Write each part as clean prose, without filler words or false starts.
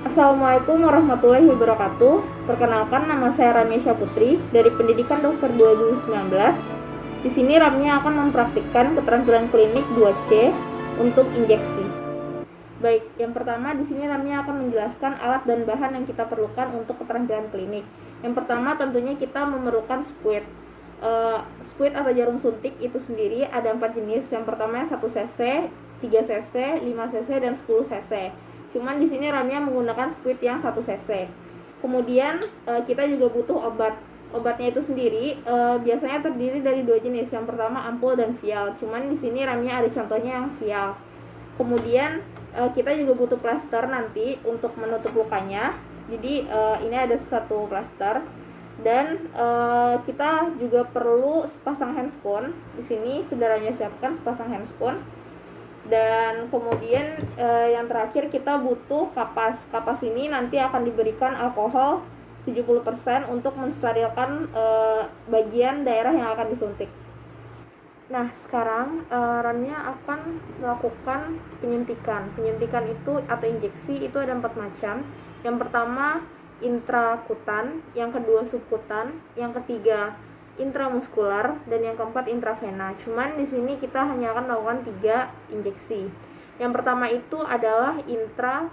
Assalamualaikum warahmatullahi wabarakatuh. Perkenalkan, nama saya Ramesha Putri dari Pendidikan Dokter 2019. Di sini Ramnya akan mempraktikkan keterampilan klinik 2C untuk injeksi. Baik, yang pertama di sini Ramnya akan menjelaskan alat dan bahan yang kita perlukan untuk keterampilan klinik. Yang pertama tentunya kita memerlukan squid. Squid atau jarum suntik itu sendiri ada 4 jenis. Yang pertama 1 cc, 3 cc, 5 cc, dan 10 cc. Cuman di sini Ramnya menggunakan squid yang 1 cc. Kemudian kita juga butuh obat. Obatnya itu sendiri biasanya terdiri dari 2 jenis. Yang pertama ampul dan vial. Cuman di sini Ramnya ada contohnya yang vial. Kemudian kita juga butuh plaster nanti untuk menutup lukanya. Jadi ini ada 1 plaster. Dan kita juga perlu sepasang handscone. Di sini sudah Ramnya siapkan sepasang handscone. Dan kemudian yang terakhir kita butuh kapas. Kapas ini nanti akan diberikan alkohol 70% untuk mensterilkan bagian daerah yang akan disuntik. Nah, sekarang Ramnya akan melakukan penyuntikan. Penyuntikan itu atau injeksi itu ada 4 macam. Yang pertama intrakutan, yang kedua subkutan, yang ketiga intramuskular, dan yang keempat intravena. Cuman di sini kita hanya akan melakukan 3 injeksi. Yang pertama itu adalah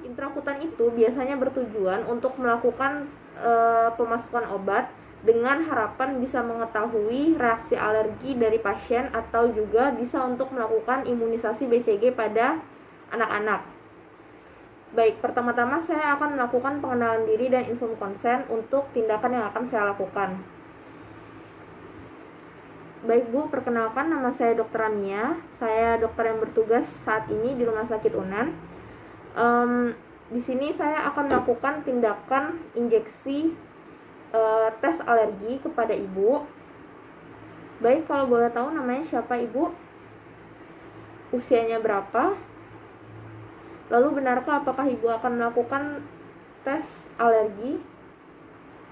intrakutan itu biasanya bertujuan untuk melakukan pemasukan obat dengan harapan bisa mengetahui reaksi alergi dari pasien atau juga bisa untuk melakukan imunisasi BCG pada anak-anak. Baik, pertama-tama saya akan melakukan pengenalan diri dan inform konsen untuk tindakan yang akan saya lakukan. Baik Bu, perkenalkan nama saya Dr. Ramia. Saya dokter yang bertugas saat ini di Rumah Sakit UNAN. Di sini saya akan melakukan tindakan injeksi tes alergi kepada Ibu. Baik, kalau boleh tahu namanya siapa Ibu? Usianya berapa? Lalu benarkah apakah Ibu akan melakukan tes alergi?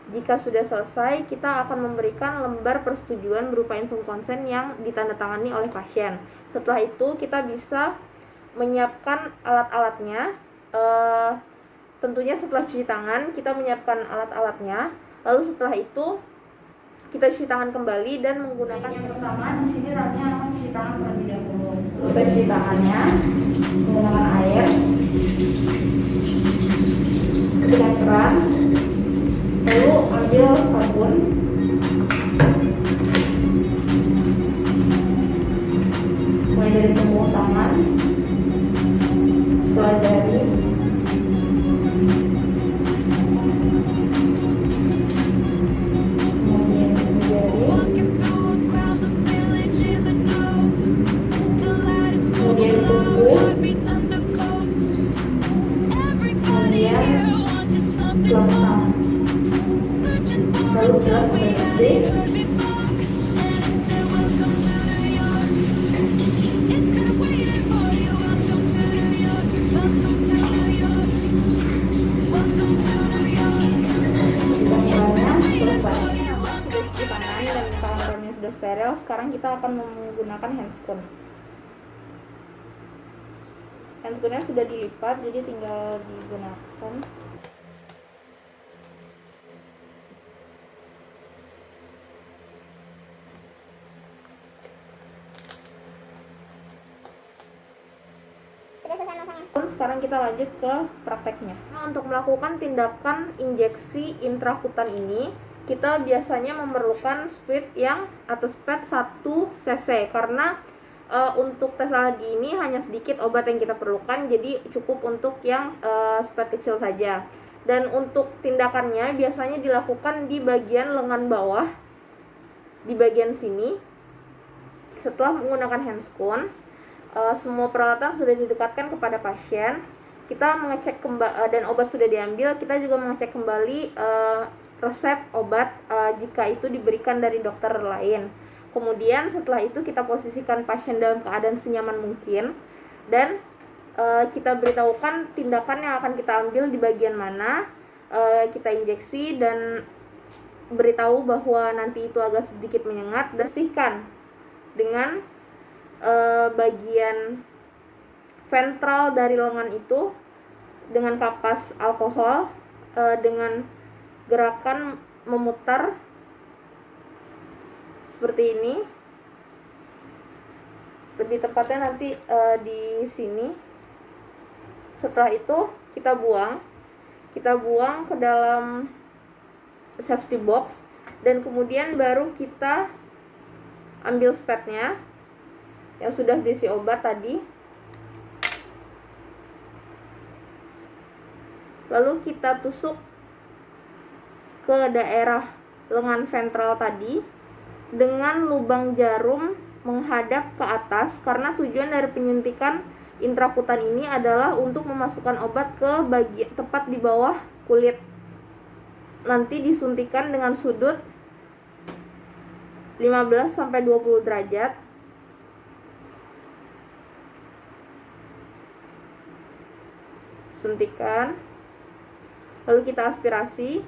Jika sudah selesai, kita akan memberikan lembar persetujuan berupa inform konsen yang ditandatangani oleh pasien. Setelah itu kita bisa menyiapkan alat-alatnya. Tentunya setelah cuci tangan kita menyiapkan alat-alatnya. Lalu setelah itu kita cuci tangan kembali dan menggunakan yang pertama. Di sini Ramnya akan cuci tangan terlebih dahulu. Kita cuci tangannya menggunakan air dengan keran. Lalu ambil sabun, mulai dari punggung tangan, setelah jari, kemudian jari, kemudian kuku, kemudian tulang tangan. Lalu gelas bersih. Sudah steril, sekarang kita akan menggunakan handscone. Handscone-nya sudah dilipat, jadi tinggal digunakan. Sekarang kita lanjut ke prakteknya. Nah, untuk melakukan tindakan injeksi intrakutan ini, kita biasanya memerlukan squid yang atau spet 1 cc karena untuk tes alergi ini hanya sedikit obat yang kita perlukan, jadi cukup untuk yang spet kecil saja. Dan untuk tindakannya biasanya dilakukan di bagian lengan bawah, di bagian sini. Setelah menggunakan handscone, semua peralatan sudah didekatkan kepada pasien. Kita mengecek dan obat sudah diambil. Kita juga mengecek kembali resep obat jika itu diberikan dari dokter lain. Kemudian setelah itu kita posisikan pasien dalam keadaan senyaman mungkin dan kita beritahukan tindakan yang akan kita ambil di bagian mana kita injeksi, dan beritahu bahwa nanti itu agak sedikit menyengat. Bersihkan dengan bagian ventral dari lengan itu dengan kapas alkohol dengan gerakan memutar seperti ini. Lebih tepatnya nanti di sini. Setelah itu kita buang ke dalam safety box, dan kemudian baru kita ambil spatnya yang sudah berisi obat tadi. Lalu kita tusuk ke daerah lengan ventral tadi dengan lubang jarum menghadap ke atas, karena tujuan dari penyuntikan intrakutan ini adalah untuk memasukkan obat ke bagian tepat di bawah kulit. Nanti disuntikan dengan sudut 15-20 derajat. Suntikan, lalu kita aspirasi.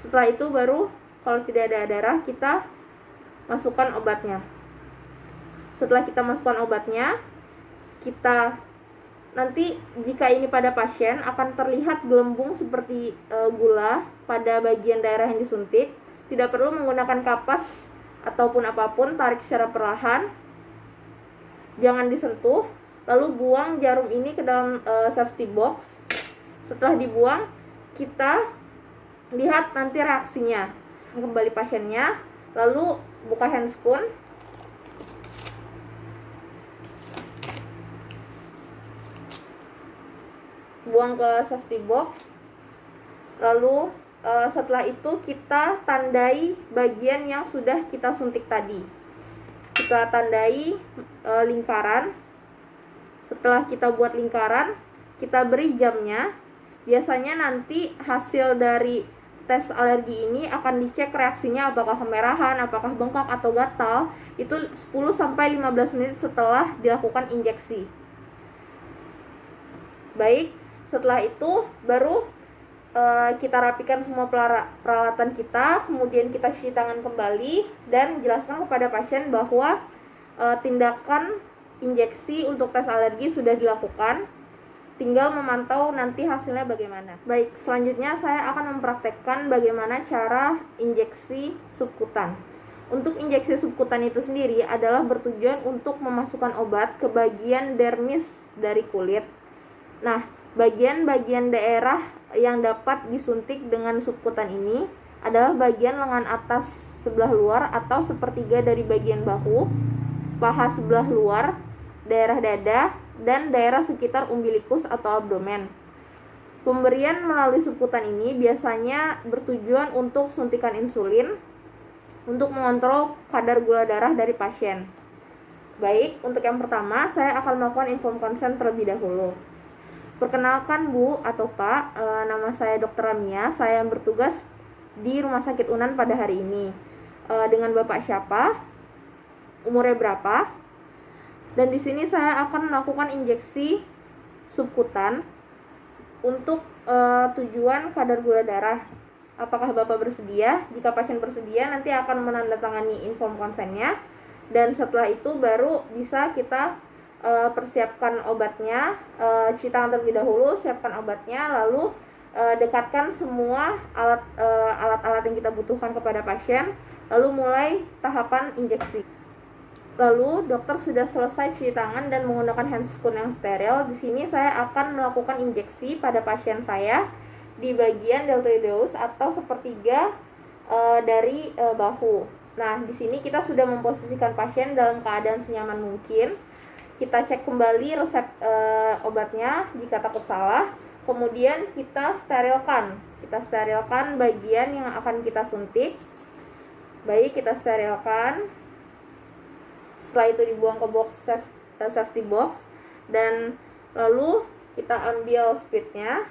Setelah itu baru kalau tidak ada darah, kita masukkan obatnya. Setelah kita masukkan obatnya, kita nanti jika ini pada pasien akan terlihat gelembung seperti gula pada bagian daerah yang disuntik. Tidak perlu menggunakan kapas ataupun apapun, tarik secara perlahan, jangan disentuh. Lalu buang jarum ini ke dalam safety box. Setelah dibuang, kita lihat nanti reaksinya. Kembali pasiennya, lalu buka handscoon. Buang ke safety box. Lalu setelah itu kita tandai bagian yang sudah kita suntik tadi. Kita tandai lingkaran. Setelah kita buat lingkaran, kita beri jamnya. Biasanya nanti hasil dari tes alergi ini akan dicek reaksinya, apakah kemerahan, apakah bengkak atau gatal. Itu 10-15 menit setelah dilakukan injeksi. Baik, setelah itu baru kita rapikan semua peralatan kita, kemudian kita cuci tangan kembali dan jelaskan kepada pasien bahwa tindakan injeksi untuk tes alergi sudah dilakukan. Tinggal memantau nanti hasilnya bagaimana. Baik, selanjutnya saya akan mempraktekkan bagaimana cara injeksi subkutan. Untuk injeksi subkutan itu sendiri adalah bertujuan untuk memasukkan obat ke bagian dermis dari kulit. Nah, bagian-bagian daerah yang dapat disuntik dengan subkutan ini adalah bagian lengan atas sebelah luar atau sepertiga dari bagian bahu, paha sebelah luar, daerah dada, dan daerah sekitar umbilikus atau abdomen. Pemberian melalui subkutan ini biasanya bertujuan untuk suntikan insulin untuk mengontrol kadar gula darah dari pasien. Baik, untuk yang pertama saya akan melakukan inform consent terlebih dahulu. Perkenalkan Bu atau Pak, nama saya Dr. Ramia, saya yang bertugas di Rumah Sakit Unan pada hari ini. Dengan Bapak siapa? Umurnya berapa? Dan di sini saya akan melakukan injeksi subkutan untuk tujuan kadar gula darah. Apakah Bapak bersedia? Jika pasien bersedia, nanti akan menandatangani inform consent-nya. Dan setelah itu baru bisa kita persiapkan obatnya. Cuci tangan terlebih dahulu, siapkan obatnya, lalu dekatkan semua alat-alat yang kita butuhkan kepada pasien, lalu mulai tahapan injeksi. Lalu dokter sudah selesai cuci tangan dan menggunakan handscoon yang steril. Di sini saya akan melakukan injeksi pada pasien saya di bagian deltoideus atau sepertiga dari bahu. Nah, di sini kita sudah memposisikan pasien dalam keadaan senyaman mungkin. Kita cek kembali resep obatnya jika takut salah. Kemudian kita sterilkan. Kita sterilkan bagian yang akan kita suntik. Baik, kita sterilkan. Setelah itu dibuang ke box safety box, dan lalu kita ambil speednya,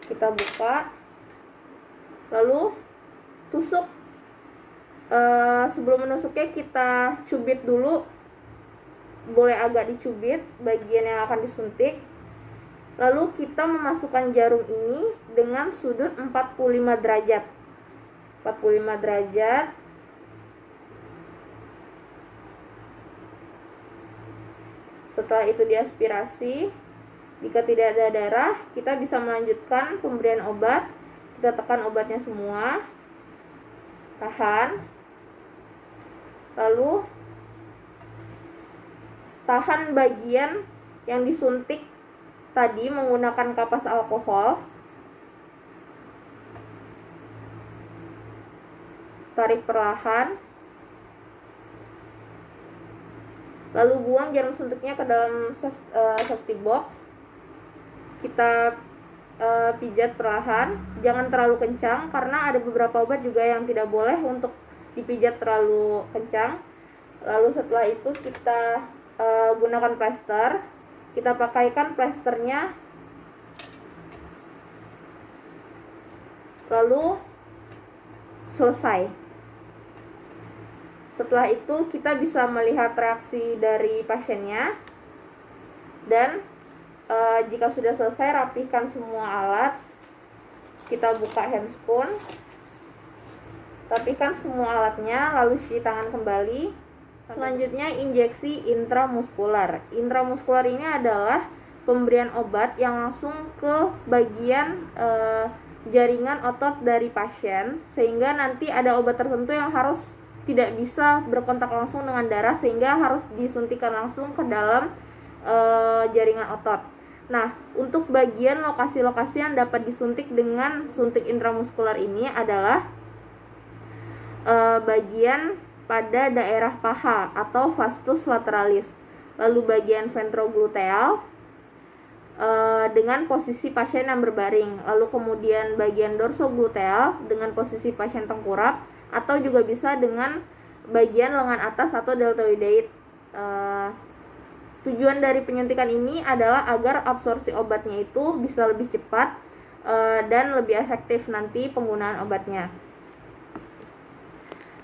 kita buka, lalu tusuk. Sebelum menusuknya kita cubit dulu, boleh agak dicubit bagian yang akan disuntik. Lalu kita memasukkan jarum ini dengan sudut 45 derajat. 45 derajat. Setelah itu diaspirasi. Jika tidak ada darah, kita bisa melanjutkan pemberian obat. Kita tekan obatnya semua, tahan, lalu tahan bagian yang disuntik tadi menggunakan kapas alkohol. Tarik perlahan, lalu buang jarum suntiknya ke dalam safety box. Kita pijat perlahan, jangan terlalu kencang karena ada beberapa obat juga yang tidak boleh untuk dipijat terlalu kencang. Lalu setelah itu kita gunakan plester. Kita pakaikan plesternya, lalu selesai. Setelah itu kita bisa melihat reaksi dari pasiennya, dan jika sudah selesai, rapihkan semua alat. Kita buka handscoon, rapihkan semua alatnya, lalu cuci tangan kembali. Selanjutnya injeksi intramuskular. Intramuskular ini adalah pemberian obat yang langsung ke bagian jaringan otot dari pasien, sehingga nanti ada obat tertentu yang harus tidak bisa berkontak langsung dengan darah, sehingga harus disuntikan langsung ke dalam jaringan otot. Nah, untuk bagian lokasi-lokasi yang dapat disuntik dengan suntik intramuskular ini adalah bagian pada daerah paha atau vastus lateralis, lalu bagian ventrogluteal dengan posisi pasien yang berbaring, lalu kemudian bagian dorsogluteal dengan posisi pasien tengkurap, atau juga bisa dengan bagian lengan atas atau deltoideid. Tujuan dari penyuntikan ini adalah agar absorpsi obatnya itu bisa lebih cepat dan lebih efektif nanti penggunaan obatnya.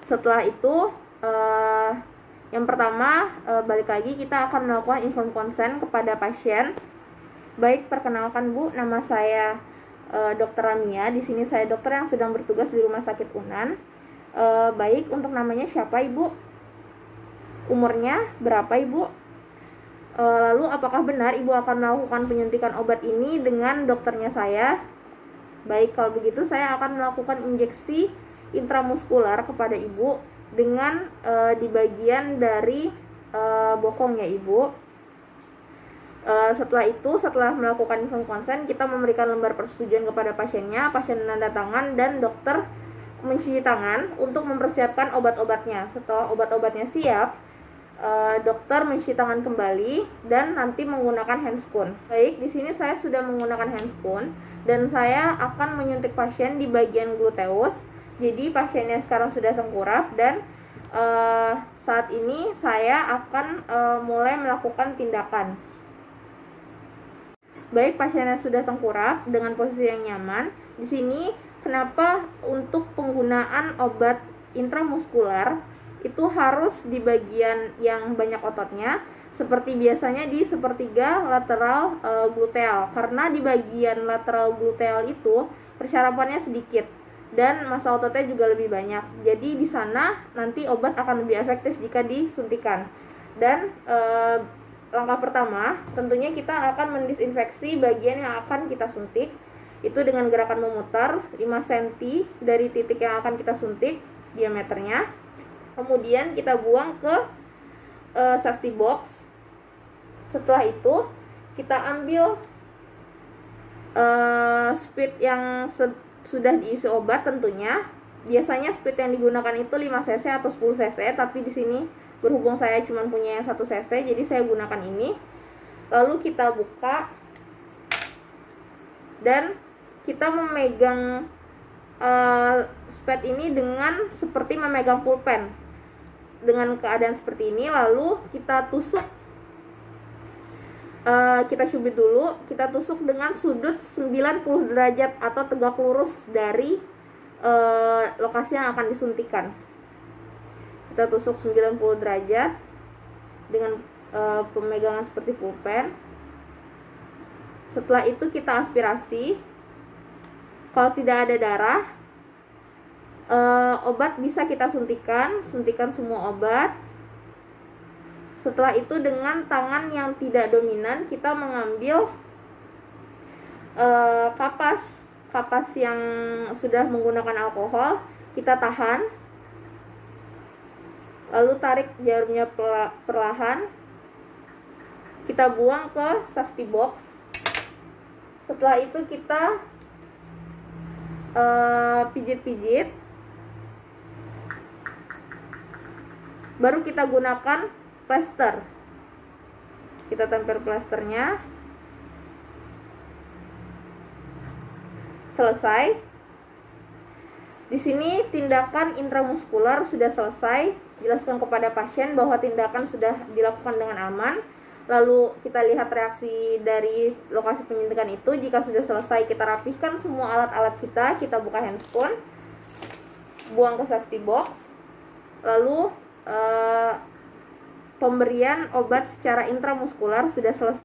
Setelah itu, yang pertama, balik lagi kita akan melakukan informed consent kepada pasien. Baik, perkenalkan Bu, nama saya Dr. Ramia. Di sini saya dokter yang sedang bertugas di Rumah Sakit Unan. Baik, untuk namanya siapa Ibu? Umurnya berapa Ibu? Lalu apakah benar Ibu akan melakukan penyuntikan obat ini dengan dokternya saya? Baik, kalau begitu saya akan melakukan injeksi intramuskular kepada Ibu dengan di bagian dari bokong ya Ibu. Setelah melakukan informed consent, kita memberikan lembar persetujuan kepada pasiennya, pasien menandatangan, dan dokter mencuci tangan untuk mempersiapkan obat-obatnya. Setelah obat-obatnya siap, dokter mencuci tangan kembali dan nanti menggunakan handscoon. Baik, di sini saya sudah menggunakan handscoon dan saya akan menyuntik pasien di bagian gluteus. Jadi pasiennya sekarang sudah tengkurap dan saat ini saya akan mulai melakukan tindakan. Baik, pasiennya sudah tengkurap dengan posisi yang nyaman. Di sini kenapa untuk penggunaan obat intramuskular itu harus di bagian yang banyak ototnya, seperti biasanya di sepertiga lateral gluteal, karena di bagian lateral gluteal itu persyarapannya sedikit dan massa ototnya juga lebih banyak. Jadi di sana nanti obat akan lebih efektif jika disuntikan. Dan langkah pertama tentunya kita akan mendisinfeksi bagian yang akan kita suntik, itu dengan gerakan memutar 5 cm dari titik yang akan kita suntik diameternya. Kemudian kita buang ke safety box. Setelah itu kita ambil speed yang sudah diisi obat tentunya. Biasanya speed yang digunakan itu 5 cc atau 10 cc, tapi di sini berhubung saya cuma punya yang 1 cc, jadi saya gunakan ini. Lalu kita buka dan kita memegang speed ini dengan seperti memegang pulpen. Dengan keadaan seperti ini, lalu kita tusuk, kita cubit dulu, kita tusuk dengan sudut 90 derajat atau tegak lurus dari lokasi yang akan disuntikan. Kita tusuk 90 derajat dengan pemegangan seperti pulpen. Setelah itu kita aspirasi. Kalau tidak ada darah, obat bisa kita suntikan semua obat. Setelah itu dengan tangan yang tidak dominan kita mengambil kapas yang sudah menggunakan alkohol, kita tahan, lalu tarik jarumnya perlahan, kita buang ke safety box. Setelah itu kita pijit-pijit, baru kita gunakan plester. Kita tempel plesternya. Selesai. Di sini tindakan intramuskular sudah selesai. Jelaskan kepada pasien bahwa tindakan sudah dilakukan dengan aman. Lalu kita lihat reaksi dari lokasi penyuntikan itu. Jika sudah selesai, kita rapihkan semua alat-alat kita. Kita buka handscoon, buang ke safety box. Lalu pemberian obat secara intramuskular sudah selesai.